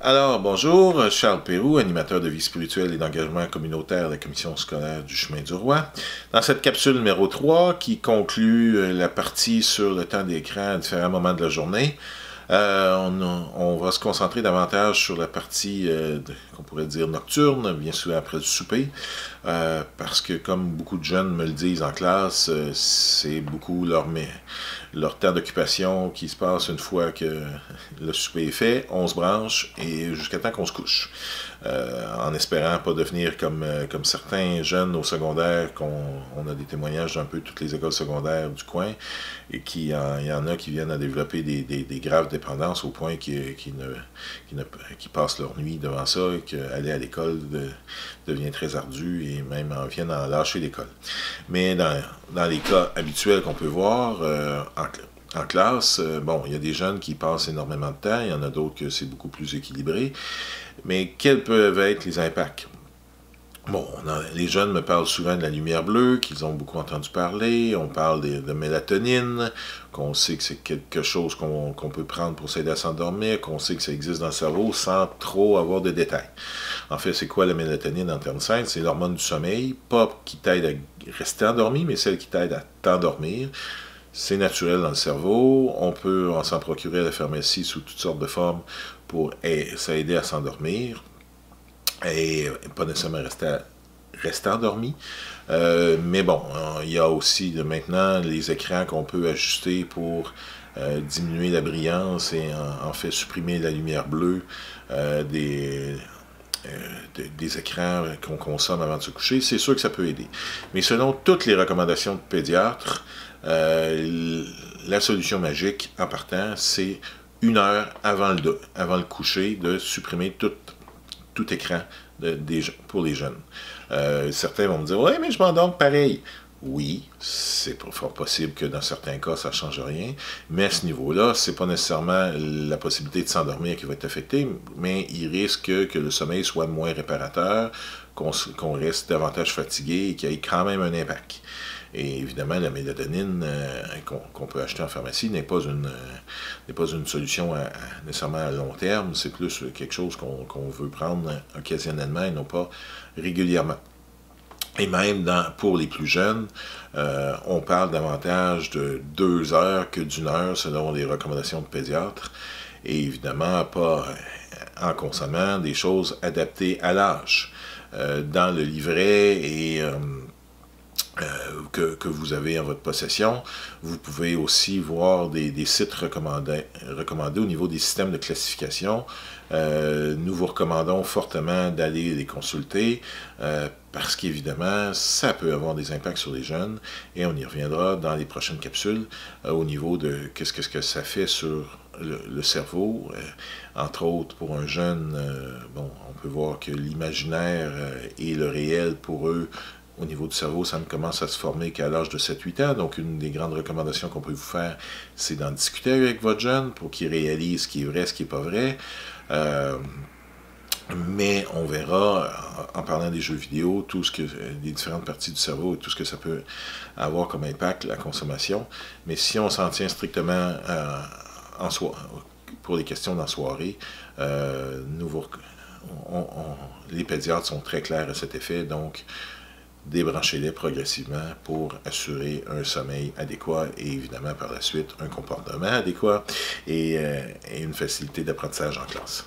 Alors, bonjour, Charles Pérou, animateur de vie spirituelle et d'engagement communautaire de la Commission scolaire du Chemin du Roi. Dans cette capsule numéro 3, qui conclut la partie sur le temps d'écran à différents moments de la journée, on va se concentrer davantage sur la partie qu'on pourrait dire nocturne, bien sûr après le souper, parce que comme beaucoup de jeunes me le disent en classe, c'est beaucoup leur temps d'occupation qui se passe une fois que le souper est fait, on se branche et jusqu'à temps qu'on se couche. En espérant pas devenir comme certains jeunes au secondaire, on a des témoignages d'un peu toutes les écoles secondaires du coin, et il y en a qui viennent à développer des graves dépendances au point qu'ils passent leur nuit devant ça, et qu'aller à l'école devient très ardu et même en viennent à lâcher l'école. Mais dans les cas habituels qu'on peut voir en classe, bon, il y a des jeunes qui passent énormément de temps, il y en a d'autres que c'est beaucoup plus équilibré. Mais quels peuvent être les impacts? Bon, les jeunes me parlent souvent de la lumière bleue, qu'ils ont beaucoup entendu parler. On parle de mélatonine, qu'on sait que c'est quelque chose qu'on peut prendre pour s'aider à s'endormir, qu'on sait que ça existe dans le cerveau sans trop avoir de détails. En fait, c'est quoi la mélatonine en termes simples? C'est l'hormone du sommeil, pas qui t'aide à rester endormi, mais celle qui t'aide à t'endormir. C'est naturel dans le cerveau, on peut s'en procurer à la pharmacie sous toutes sortes de formes pour s'aider à s'endormir et pas nécessairement rester endormi. Mais bon, il y a aussi maintenant les écrans qu'on peut ajuster pour diminuer la brillance et en fait supprimer la lumière bleue des écrans qu'on consomme avant de se coucher. C'est sûr que ça peut aider. Mais selon toutes les recommandations de pédiatres, la solution magique en partant, c'est 1 heure avant le coucher de supprimer tout écran pour les jeunes. Certains vont me dire « Ouais, mais je m'endors pareil ». Oui, c'est fort possible que dans certains cas, ça ne change rien, mais à ce niveau-là, c'est pas nécessairement la possibilité de s'endormir qui va être affectée, mais il risque que le sommeil soit moins réparateur, qu'on reste davantage fatigué et qu'il y ait quand même un impact. Et évidemment, la mélatonine qu'on peut acheter en pharmacie n'est pas une solution nécessairement à long terme, c'est plus quelque chose qu'on veut prendre occasionnellement et non pas régulièrement. Et même pour les plus jeunes, on parle davantage de 2 heures que d'1 heure selon les recommandations de pédiatres. Et évidemment, pas en consommant des choses adaptées à l'âge. Dans le livret que vous avez en votre possession, vous pouvez aussi voir des sites recommandés au niveau des systèmes de classification. Nous vous recommandons fortement d'aller les consulter parce qu'évidemment, ça peut avoir des impacts sur les jeunes et on y reviendra dans les prochaines capsules au niveau de qu'est-ce que ça fait sur le cerveau. Entre autres, pour un jeune, bon, on peut voir que l'imaginaire et le réel, pour eux, au niveau du cerveau, ça ne commence à se former qu'à l'âge de 7-8 ans. Donc, une des grandes recommandations qu'on peut vous faire, c'est d'en discuter avec votre jeune pour qu'il réalise ce qui est vrai, ce qui n'est pas vrai. Mais on verra, en parlant des jeux vidéo, les différentes parties du cerveau et tout ce que ça peut avoir comme impact, la consommation. Mais si on s'en tient strictement pour les questions dans la soirée, les pédiatres sont très clairs à cet effet. Donc, débranchez-les progressivement pour assurer un sommeil adéquat et évidemment par la suite un comportement adéquat et une facilité d'apprentissage en classe.